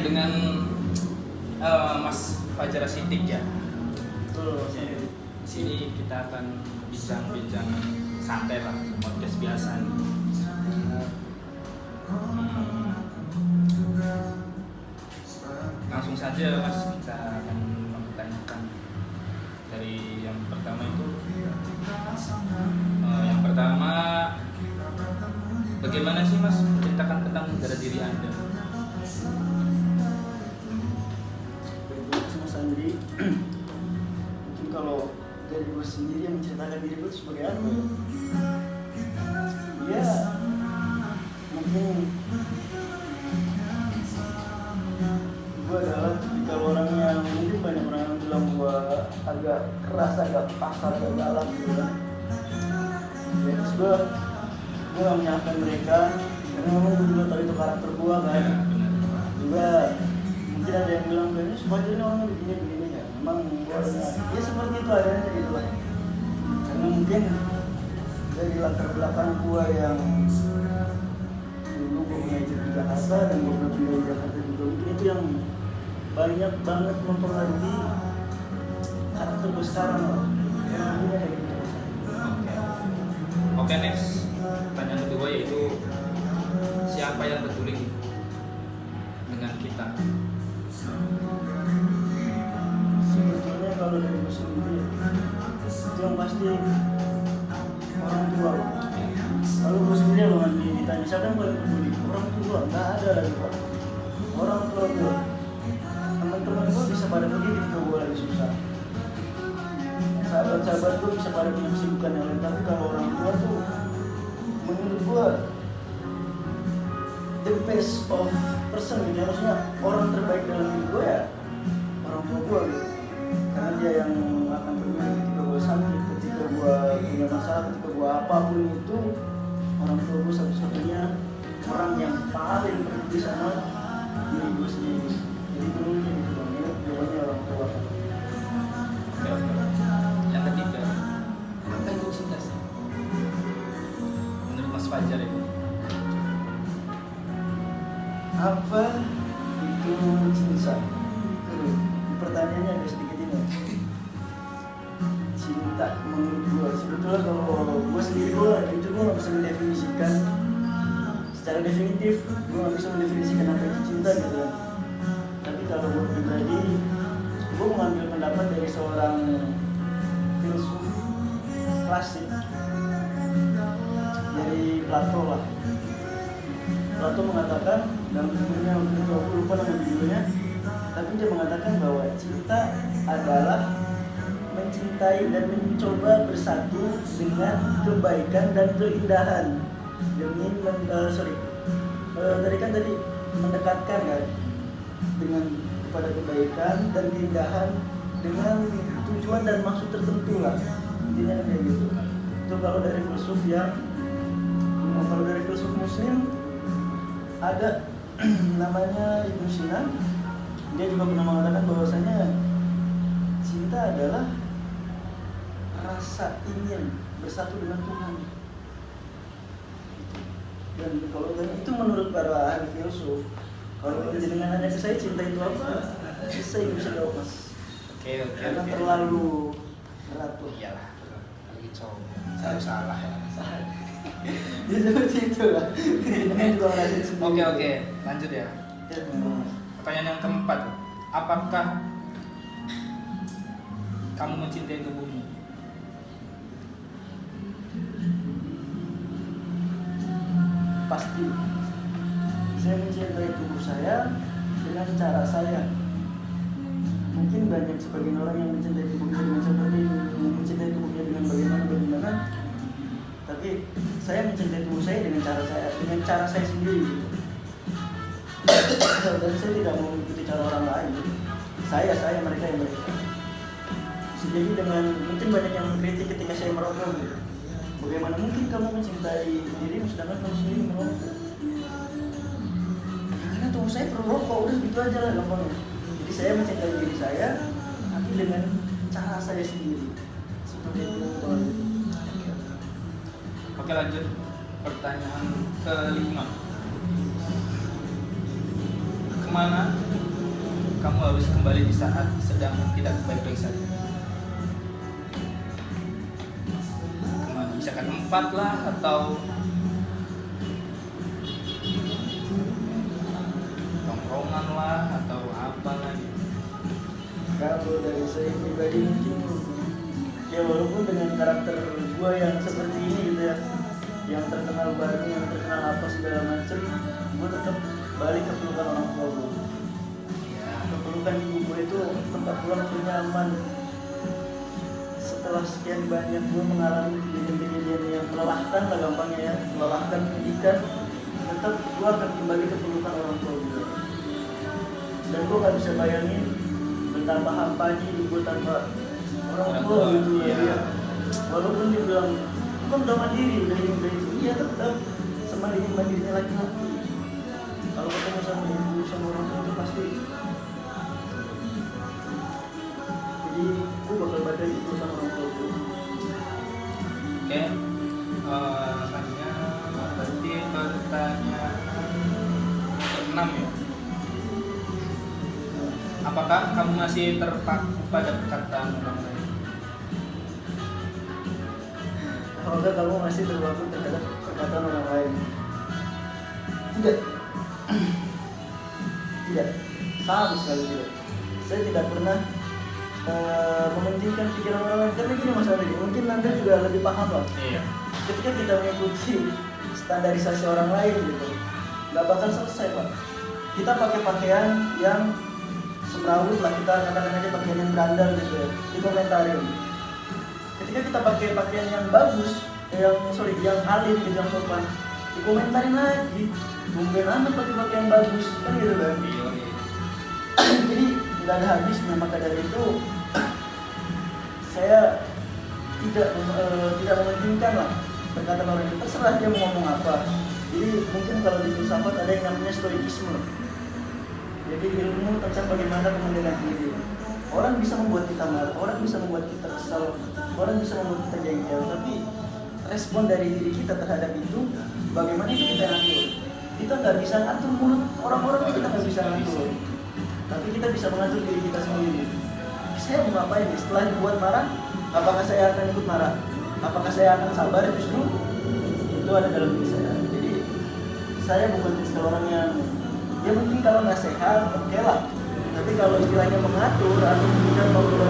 dengan Mas Fajar Siddiq ya. Betul. Di sini kita akan bincang-bincang santai lah, podcast biasa nih. Langsung saja Mas, kita akan mempertanyakan dari yang pertama itu. Yang pertama, bagaimana sih Mas menceritakan tentang negara diri Anda? Mas Andri, mungkin kalau dari gue sendiri yang menceritakan diri gue sebagai apa ya? Mungkin gue adalah tipikal orang yang mungkin banyak orang yang bilang gue agak keras, agak kasar, agak galak gitu kan. Ya, terus gue gak menyalahkan mereka karena memang gue juga tahu itu karakter gue kan. Juga mungkin ada yang bilang kayaknya supaya ini orangnya begini ya. Memang orangnya ya seperti itu adanya gitu lah. Karena mungkin dari latar belakang gue yang dulu gue mengajar di Jakarta dan gue pernah tinggal di Jakarta juga, mungkin itu yang banyak banget mempengaruhi karakter gue sekarang lah. Ya, kayak gitu. Oke, next. Pertanyaan kedua yaitu siapa yang peduli dengan kita? Sebetulnya kalau dari gue sendiri itu yang pasti orang tua. Kalau gue sendiri kalau ditanya siapa yang paling peduli, orang tua, nggak ada lagi Pak. Orang tua gue, teman-teman gue bisa pada pergi ketika gue lagi susah. Sahabat-sahabat gue bisa pada punya kesibukan yang lain, tapi kalau orang tua tuh menurut gue the best of person gitu ya, maksudnya orang terbaik dalam hidup gue ya orang tua gue gitu. Karena dia yang akan peduli ketika gue sakit, ketika gue punya masalah, ketika gue apapun itu, orang tua gue satu-satunya orang yang paling peduli sama diri gue sendiri. Jadi menurutnya gitu bang, ya jawabannya orang tua. Oke. Yang ketiga, apa itu cinta sih? Menurut Mas Fajar itu? Apa itu cinta? Pertanyaannya agak sedikit ini. Cinta menurut gue sebetulnya kalau gue sendiri gue nggak bisa mendefinisikan secara definitif, gue nggak bisa mendefinisikan apa itu cinta gitu kan. Tapi kalau gue pribadi, gue mengambil pendapat dari seorang filsuf klasik dari Plato lah. Plato mengatakan dalam bukunya, aku lupa nama judulnya, tapi dia mengatakan bahwa cinta adalah mencintai dan mencoba bersatu dengan kebaikan dan keindahan demi tadi mendekatkan kan dengan kepada kebaikan dan keindahan dengan tujuan dan maksud tertentu lah, intinya kayak gitu. Itu kalau dari filsuf ya. Kalau dari filsuf muslim ada namanya Ibnu Sina, dia juga pernah mengatakan bahwasanya cinta adalah rasa ingin bersatu dengan Tuhan. Dan kalau itu menurut para ahli filsuf, kalau dengan nanya ke saya cinta itu apa, saya nggak bisa jawab mas. Oke. Terlalu berat tuh. Iyalah, lagi coba. Saya salah ya. Ya seperti itu lah. Oke, lanjut ya. Pertanyaan yang keempat, apakah kamu mencintai tubuhmu? Pasti. Saya mencintai tubuh saya dengan cara saya. Mungkin banyak sebagian orang yang mencintai tubuhnya dengan seperti mencintai tubuhnya dengan bagaimana. Tapi saya mencintai tubuh saya dengan cara saya sendiri. Dan saya tidak mau mengikuti cara orang lain. Saya mereka. Jadi dengan mungkin banyak yang mengkritik ketika saya merokok gitu. Bagaimana mungkin kamu mencintai dirimu sedangkan kamu sendiri merokok? Karena tubuh saya perlu rokok, udah gitu aja lah gampangnya. Jadi saya mencintai diri saya, tapi dengan cara saya sendiri. Seperti itu. Oke, lanjut pertanyaan kelima. Kemana kamu harus kembali di saat sedang tidak baik-baik saja? Kemana? Misalkan tempat lah atau tongkrongan lah atau apa lah gitu. Kalau dari saya pribadi mungkin ya walaupun dengan karakter gua yang seperti ini gitu ya, yang terkenal baru, yang terkenal apa segala macem, gua tetap balik ke pelukan orang tua gua. Ke pelukan ibu gua itu tempat pulang ternyaman. Setelah sekian banyak gua mengalami kejadian-kejadian yang melelahkan lah gampangnya ya, melelahkan pendidikan, tetap gua akan kembali ke pelukan orang tua gua. Dan gua gak bisa bayangin betapa hampanya hidup gue tanpa orang tua gitu ya. Walaupun dia bilang "Lu kan udah mandiri, udah ini udah itu", iya tetap semandiri-mandirinya laki-laki. Kalau ketemu sama ibu sama orang tua itu pasti. Jadi gue bakal baca itu tentang orang tua gue. Oke, selanjutnya berarti pertanyaan ke-6 ya. Apakah kamu masih terpaku pada perkataan orang lain? Apakah kamu masih terpaku terhadap perkataan orang lain? Tidak. Tidak. Sama sekali tidak. Saya tidak pernah mementingkan pikiran orang lain. Karena gini Mas Andri, mungkin Anda juga lebih paham lah. Iya. Ketika kita mengikuti standarisasi orang lain gitu, nggak bakal selesai Pak. Kita pakai pakaian yang semrawut lah, kita katakan aja pakaian yang berandal gitu ya, dikomentarin. Ketika kita pakai pakaian yang bagus, yang alim gitu, yang sopan, dikomentarin lagi. Tumben amat pakai pakaian bagus, kan gitu kan? Iya. Jadi nggak ada habisnya. Maka dari itu saya tidak mementingkan lah perkataan orang itu. Terserah dia mau ngomong apa. Jadi mungkin kalau di filsafat ada yang namanya stoikisme. Jadi ilmu tentang bagaimana pengendalian diri. Orang bisa membuat kita marah, orang bisa membuat kita kesal, orang bisa membuat kita jengkel. Tapi respon dari diri kita terhadap itu, bagaimana itu kita atur. Kita nggak bisa ngatur mulut orang-orang, kita nggak bisa ngatur. Tapi kita bisa mengatur diri kita sendiri. Saya mau ngapain? Setelah dibuat marah, apakah saya akan ikut marah? Apakah saya akan sabar? Justru itu ada dalam diri saya. Jadi saya bukan orang yang ya mungkin kalau nggak sehat, oke lah. Tapi kalau istilahnya mengatur atau memberikan ngobrol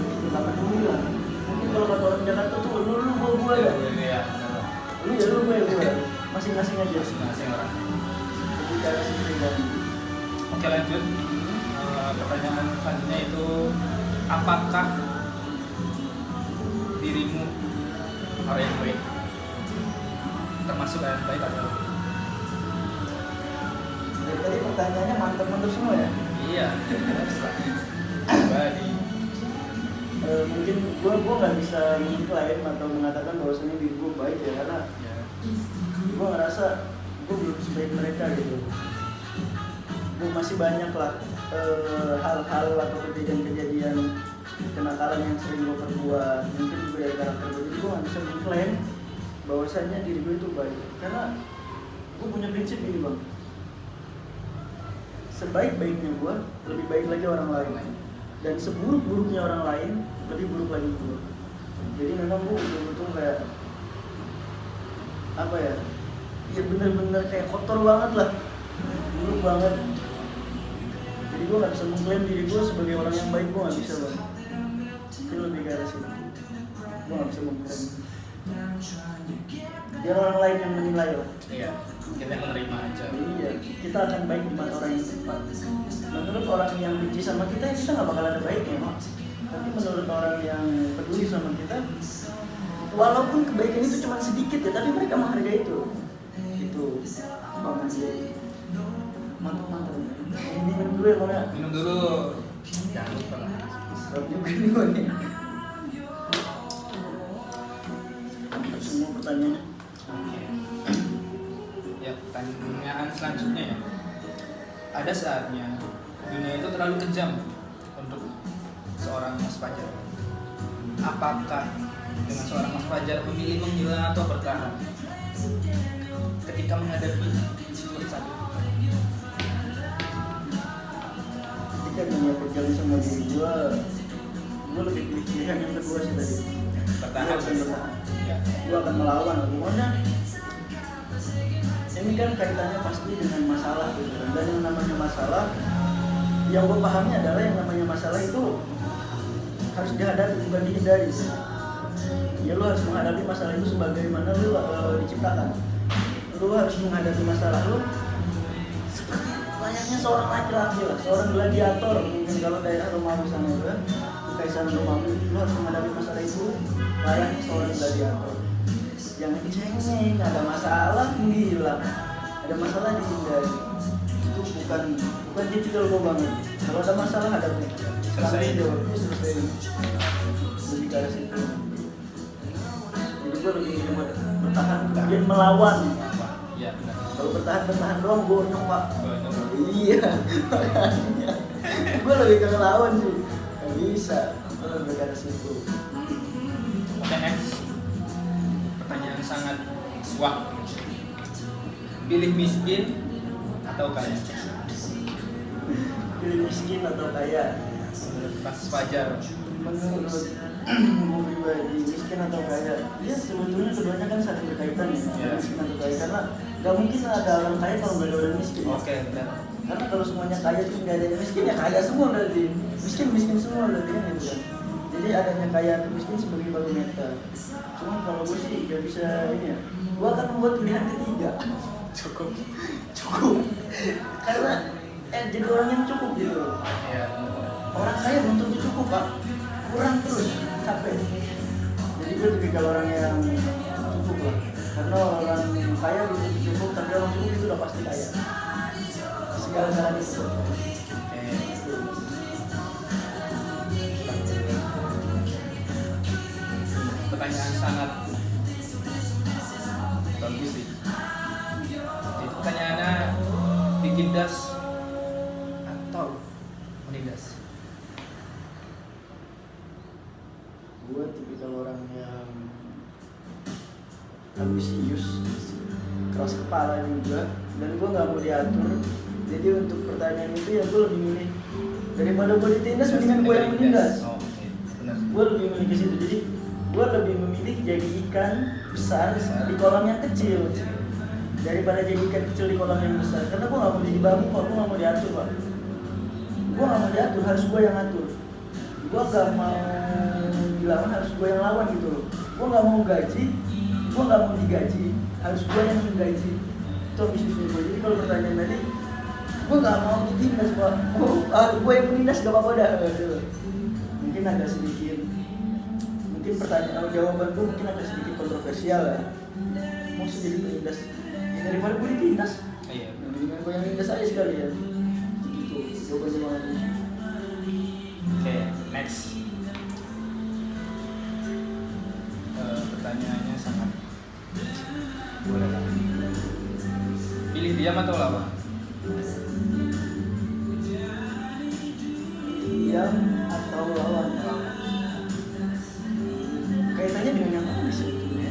itu nggak peduli lah. Mungkin kalau kata orang Jakarta tuh lu gua ya. Lu ya lu gue. Masing-masing aja. Masing-masing orang. Jadi cara sendiri kan. Oke, lanjut. Pertanyaan selanjutnya itu, apakah dirimu orang yang baik? Termasuk orang yang baik atau? Dari tadi pertanyaannya mantap-mantap semua ya. Iya. Pribadi. Mungkin gue nggak bisa mengklaim atau mengatakan bahwasanya diri gue baik ya, karena gue ngerasa gue belum sebaik mereka gitu. Gue masih banyak lah hal-hal atau kejadian-kejadian kenakalan yang sering gue perbuat, mungkin juga dari karakter gue. Jadi gue nggak bisa mengklaim bahwasanya diri gue itu baik, karena gue punya prinsip ini bang. Sebaik-baiknya gue, lebih baik lagi orang lain. Dan seburuk-buruknya orang lain, lebih buruk lagi gue. Jadi memang gue betul-betul kayak apa ya? Ya bener-bener kayak kotor banget lah, buruk banget. Jadi gue nggak bisa mengklaim diri gue sebagai orang yang baik, gue nggak bisa bang. Mungkin lebih ke arah situ. Gue nggak bisa mengklaim. Biar orang lain yang menilai lah. Iya, kita menerima aja. Iya, kita akan baik di mata orang yang tepat. Menurut orang yang benci sama kita, ya kita nggak bakal ada baiknya. Tapi menurut orang yang peduli sama kita, walaupun kebaikan itu cuma sedikit ya, tapi mereka menghargai itu. Itu banget sih. Mantap. Minum dulu ya, Mona. Minum dulu. Jangan lupa lah. Serap juga nih, Mona. Semua pertanyaannya. Oke. Ya, pertanyaan selanjutnya ya. Ada saatnya dunia itu terlalu kejam untuk seorang Mas Fajar. Apakah dengan seorang Mas Fajar memilih menghilang atau bertahan ketika menghadapi situasi saat itu? kan dunia kejam sama diri gue lebih pilih pilihan yang kedua sih tadi. Bertahan. Ya. Gue akan melawan. Pokoknya ini kan kaitannya pasti dengan masalah gitu kan. Dan yang namanya masalah, yang gue pahami adalah yang namanya masalah itu harus dihadapi, bukan dihindari. Ya lo harus menghadapi masalah itu sebagaimana lo diciptakan. Lo harus menghadapi masalah lo seperti layaknya seorang laki-laki lah, seorang gladiator. Mungkin kalau daerah Romawi sana itu kan, Kekaisaran Romawi, lo harus menghadapi masalah itu layaknya seorang gladiator. Jangan dicengin, ada masalah gila, ada masalah dihindari. Itu bukan tipikal gue banget. Kalau ada masalah hadapi, Selesai. Selesai. Lebih ke arah situ. Jadi gue lebih buat bertahan kemudian melawan. Iya benar. Kalau bertahan doang bonyok pak. Benar. Iya, makanya gue lebih ke ngelawan sih. Gak bisa, gue lebih ke arah situ. Oke, next. Pertanyaan sangat wah. Pilih miskin atau kaya? Pilih miskin atau kaya? Menurut Mas Fajar. Menurut gue pribadi, miskin atau kaya? Ya sebetulnya keduanya kan saling berkaitan ya. Iya. Miskin atau kaya, karena gak mungkin ada orang kaya kalau gak ada orang miskin. Oke, benar. Karena kalau semuanya kaya terus gak ada yang miskin, ya kaya semua berarti. Miskin semua berarti kan gitu kan. Jadi adanya kaya atau miskin sebagai barometer. Cuma kalau gue sih gak bisa ini ya. Gue akan membuat pilihan ketiga. Cukup. Karena jadi orang yang cukup gitu. Iya. Orang kaya belum tentu cukup pak. Kurang terus sampai. Jadi gue tipikal orang yang cukup lah. Karena orang kaya belum tentu cukup, tapi orang cukup itu udah pasti kaya. Segala-galanya itu. Oke. Pertanyaan sangat bagus sih. Jadi pertanyaannya bikin das atau menindas? Gue tipikal orang yang ambisius, keras kepala juga, dan gue nggak mau diatur. Jadi untuk pertanyaan itu ya gue lebih milih daripada gue ditindas, mendingan gue yang menindas. Oh, oke. Benar. Gue lebih milih ke situ. Jadi gue lebih memilih jadi ikan besar di kolam yang kecil daripada jadi ikan kecil di kolam yang besar. Karena gue nggak mau jadi babu, gue nggak mau diatur pak. Gue nggak mau diatur, harus gue yang atur. Gue nggak mau dilawan, harus gue yang lawan gitu loh. Gue nggak mau gaji, gue nggak mau digaji, harus gue yang menggaji. Itu ambisiusnya gue. Jadi kalau pertanyaan tadi, gue nggak mau ditindas pak. Gue yang menindas gak apa-apa dah. Mungkin agak sedikit, mungkin pertanyaan jawaban gue mungkin agak sedikit kontroversial ya. Mau jadi penindas ya, daripada gue ditindas. Iya. Mendingan gue yang nindas aja sekali ya. Gitu jawabannya banget. Oke, next. Pertanyaannya sangat boleh lah. Pilih diam atau lawan? Diam atau lawan? Kaitannya dengan yang mana sih sebetulnya?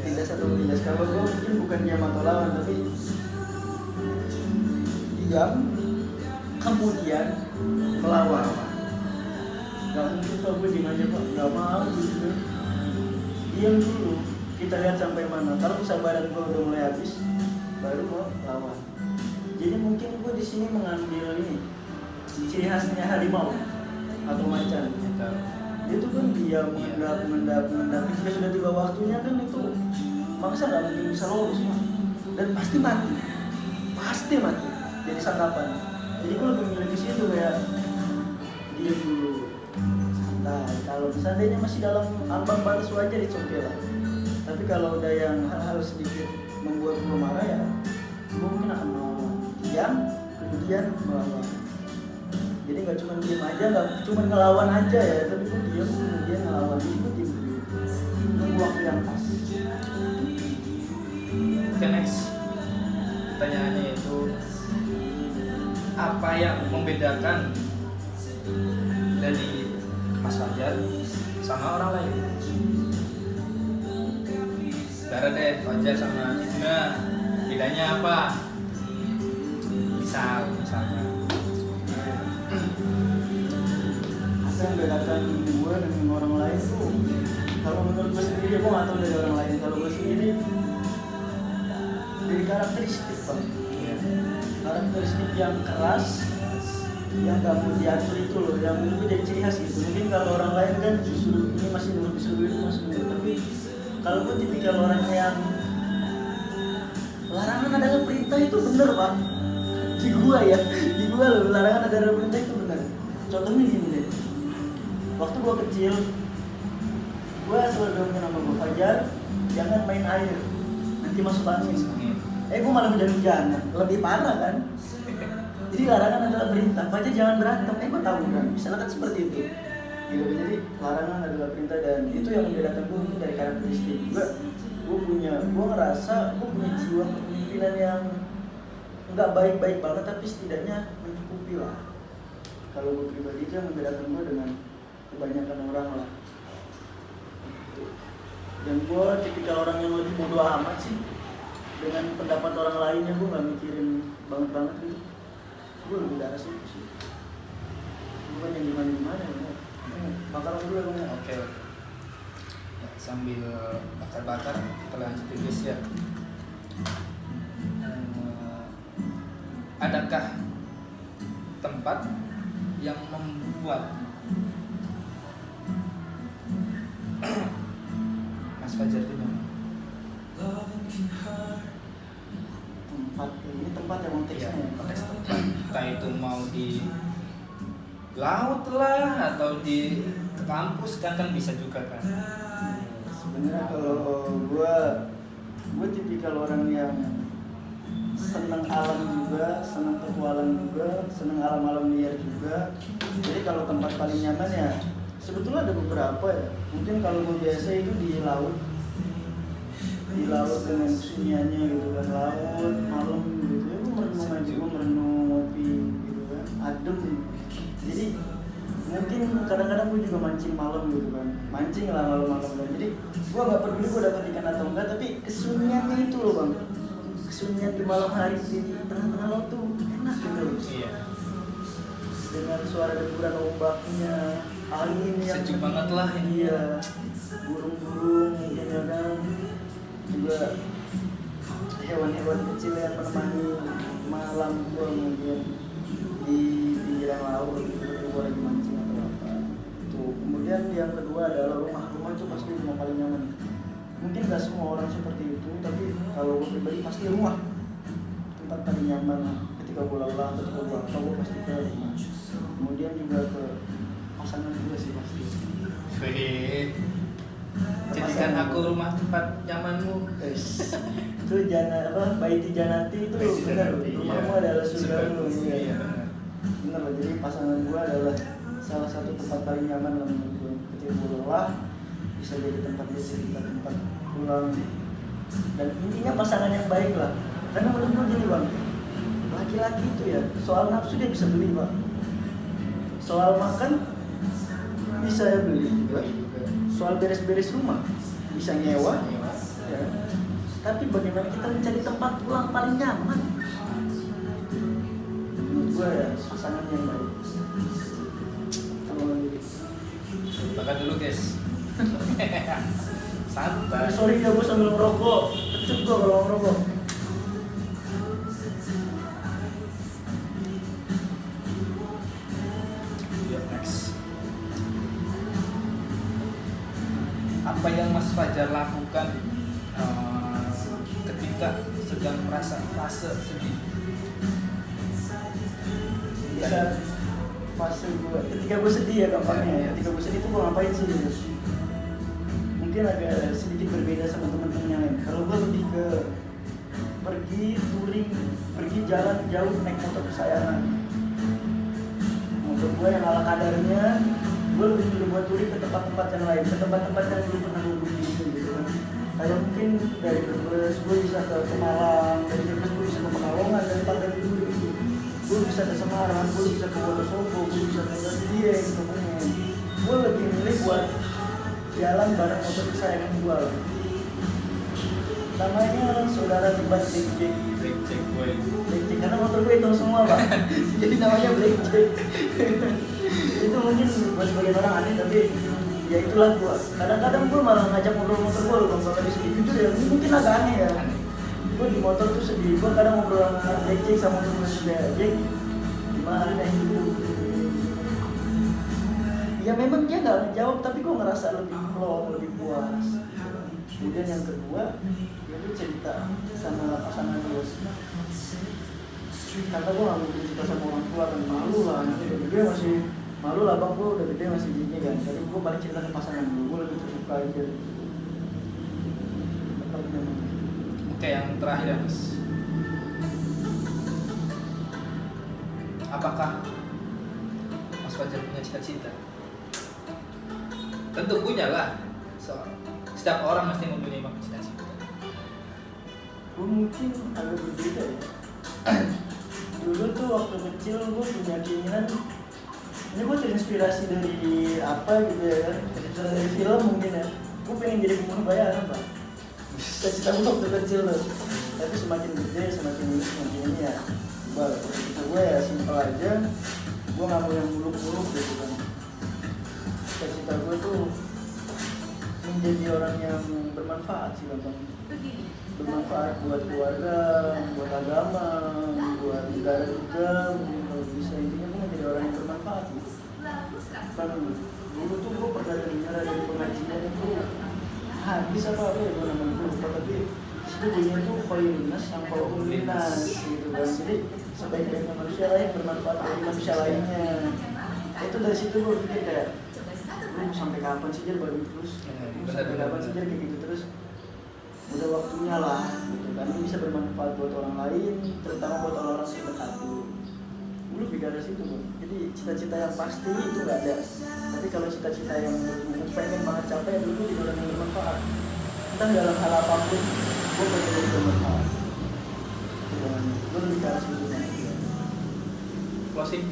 Tindas atau menindas? Kalau gue mungkin bukan diam atau lawan, tapi diam kemudian melawan. Gak mungkin kalau gue diam aja pak, gak mau gitu. Diam dulu, kita lihat sampai mana. Kalau kesabaran gue udah mulai habis, baru mau lawan. Jadi mungkin gue di sini mengambil ini ciri khasnya harimau atau macan. Dia tuh kan diam, mengendap. Jika sudah tiba waktunya kan itu mangsa nggak mungkin bisa lolos pak. Dan pasti mati. Jadi sangkapan. Jadi gue lebih milih ke situ kayak diam dulu, santai. Kalau seandainya masih dalam ambang batas wajar itu oke lah. Tapi kalau udah yang hal-hal sedikit membuat gue marah ya, gue mungkin akan diam, kemudian melawan. Jadi nggak cuma diam aja, nggak cuma ngelawan aja ya, tapi gue diam kemudian ngelawan. Jadi gue diam dulu, nunggu waktu yang pas. Oke, next. Pertanyaannya itu apa yang membedakan dari Mas Fajar sama orang lain? Cara deh Fajar sama Ibna, bedanya apa? Misalnya yang membedakan gue dengan orang lain tuh, kalau menurut gue sendiri, gue nggak tahu dari orang lain. Kalau gue sendiri dari karakteristik bang, Iya. karakteristik yang keras, yang gak mau diatur itu loh, yang menurut gue jadi ciri khas gitu. Mungkin kalau orang lain kan justru ini masih nurut, disuruh itu masih nurut, tapi kalau gue tipikal orang yang larangan adalah perintah itu bener pak. Di gua ya, di gua loh, larangan adalah perintah itu bener. Contohnya gini deh, waktu gua kecil, gua selalu bilang sama gua, Fajar, jangan main air, nanti masuk angin. Gua malah hujan-hujanan, lebih parah kan. Jadi larangan adalah perintah, Fajar jangan berantem, gua tahu kan, misalkan seperti itu. Gitu, jadi larangan adalah perintah, dan itu yang membedakan gua mungkin dari karakteristik gua ngerasa gua punya jiwa kepemimpinan yang nggak baik-baik banget, tapi setidaknya mencukupi lah. Kalau gue pribadi itu yang membedakan gue dengan kebanyakan orang lah. Dan gue tipikal orang yang lebih bodoh amat sih dengan pendapat orang lainnya. Gue nggak mikirin banget gitu. Gue lebih darah sih. Bukan yang gimana ya. Bakal dulu emangnya. Oke. Ya, sambil bakar-bakar kita lanjut guys ya. Adakah tempat yang membuat Mas Fajar itu nyaman? Tempat yang konteksnya. Ya, konteks tempat. Entah itu mau di laut lah atau di kampus kan bisa juga kan. Sebenarnya kalau gue tipikal orang yang seneng alam juga, seneng petualang juga, seneng alam-alam liar juga. Jadi kalau tempat paling nyaman ya sebetulnya ada beberapa ya. Mungkin kalau gue biasa itu di laut dengan kesunyiannya gitu kan, laut malam gitu ya, gue merenung aja, gue merenung ngopi gitu kan, adem. Jadi mungkin kadang-kadang gue juga mancing malam gitu kan, mancing lah malam-malam kan. Jadi gue nggak peduli gue dapat ikan atau enggak, tapi kesunyiannya itu loh bang, kesunyian di malam hari di tengah-tengah laut tuh enak gitu loh. Iya. Dengan suara deburan ombaknya, angin yang Sejuk banget lah ini. Iya, burung-burung mungkin ya kan, juga hewan-hewan kecil yang menemani malam gua mungkin di pinggiran laut gitu, gua lagi mancing atau apa. Tuh. Kemudian yang kedua adalah rumah itu pasti rumah paling nyaman. Mungkin gak semua orang seperti itu, tapi kalau gue pribadi pasti rumah tempat paling nyaman. Ketika gue lelah, ketika gue apa, gue pasti ke rumah. Kemudian juga ke pasangan juga sih pasti. Jadikan aku rumah tempat nyamanmu. Itu baiti janati itu benar. Rumahmu adalah surgamu. Iya benar. Benar loh. Jadi pasangan gue adalah salah satu tempat paling nyaman lah menurut gue. Ketika gue lelah, bisa jadi tempat bercerita, tempat pulang. Dan intinya pasangan yang baik lah. Karena menurut gue gini bang, laki-laki itu ya soal nafsu dia bisa beli bang, soal makan bisa ya beli juga, soal beres-beres rumah bisa nyewa ya. Tapi bagaimana kita mencari tempat pulang paling nyaman, menurut gue ya pasangan yang baik. Bakar dulu guys. Santai. Sorry ya gue sambil ngerokok, kecep gue kalau ngerokok. Next. Apa yang Mas Fajar lakukan ketika sedang merasa fase sedih? Bisa fase gue ketika gue sedih ya gampangnya. Ya. Ketika gue sedih tuh gue ngapain sih gitu? Mungkin agak sedikit berbeda sama teman-teman yang lain. Kalau gue lebih ke pergi touring, pergi jalan jauh naik motor kesayangan. Motor gue yang ala kadarnya, gue lebih dulu buat touring ke tempat-tempat yang lain, ke tempat-tempat yang belum pernah gue pergi gitu kan. Kayak mungkin dari Brebes gue bisa ke Malang, dari Brebes gue bisa ke Pekalongan, dari Pantai Dulu gue bisa ke Semarang, gue bisa ke Wonosobo, gue bisa ke Dieng, pokoknya gue lebih milih buat jalan bareng motor kesayangan gue. Namanya saudara debat Blackjack. Blackjack boy. Blackjack karena motor gue hitung semua pak. Jadi namanya Blackjack. Itu mungkin buat sebagian orang aneh, tapi ya itulah gua. Kadang-kadang gua malah ngajak ngobrol motor gua loh, kalau lagi sedih jujur ya, ini mungkin agak aneh ya. Gua di motor tuh sedih, gua kadang ngobrol sama Jack sama temen sudah Jack, gimana itu. Ya memang dia nggak ngejawab, tapi gua ngerasa lebih plong, lebih puas. Kemudian yang kedua, dia tuh cerita sama pasangan gua. Karena gue gak mungkin cerita sama orang tua kan, malu lah, nanti udah gede masih malu lah bang, gue udah gede masih gini kan. Jadi gue balik cerita ke pasangan gue lebih terbuka aja. Oke, yang terakhir ya Mas, apakah Mas Fajar punya cita-cita? Tentu punya lah, setiap orang mesti mempunyai cita-cita. Gue mungkin agak berbeda ya. Dulu tuh waktu kecil gue punya keinginan, ini gue terinspirasi dari apa gitu ya kan, dari film mungkin ya. Gue pengen jadi pembunuh bayaran pak, cita-cita gue waktu kecil tuh. Tapi semakin gede semakin ini ya, cita gue ya simpel aja. Gue nggak mau yang muluk-muluk gitu kan. Cita-cita gue tuh menjadi orang yang bermanfaat sih bang. Bermanfaat buat keluarga, buat agama, buat negara juga, kalau bisa intinya gue menjadi orang yang bermanfaat gitu. Kan dulu tuh gue pernah dengar dari pengajian itu hadis apa ya gue namanya gue lupa, tapi itu bunyinya tuh khairunas yang khairunas gitu kan. Jadi sebaik-baiknya manusia lain bermanfaat bagi manusia lainnya. Itu dari situ gue pikir kayak lu sampai kapan sih Jar baru terus? Sampai kapan sih Jar kayak gitu terus? Udah waktunya lah gitu kan, ini bisa bermanfaat buat orang lain, terutama buat orang-orang terdekat dulu. Gue lebih ke arah situ bro. Jadi cita-cita yang pasti itu gak ada, tapi kalau cita-cita yang gue pengen banget capai dulu di dalam yang bermanfaat, entah dalam hal apapun gue pengen jadi bermanfaat. Gue lebih ke arah situ. Closing.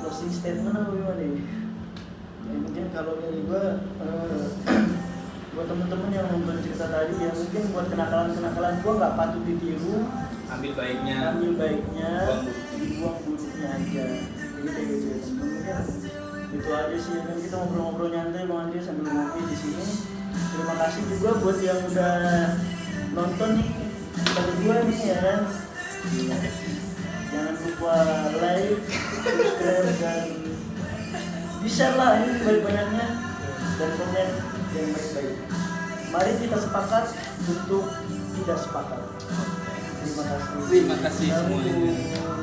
Closing statement apa gimana ini? Ya, mungkin kalau dari gue buat temen-temen yang nonton cerita tadi ya, mungkin buat kenakalan-kenakalan gue nggak patut ditiru, ambil baiknya, dibuang buruknya aja. Jadi kayak gitu ya. Mungkin itu aja sih, kan kita ngobrol-ngobrol nyantai bang Andri sambil ngopi di sini. Terima kasih juga buat yang udah nonton nih kita berdua nih ya kan. Jangan lupa like, subscribe, dan di-share lah ini banyak-banyaknya, dan komen yang baik-baik. Mari kita sepakat untuk tidak sepakat. Terima kasih. Terima kasih semuanya.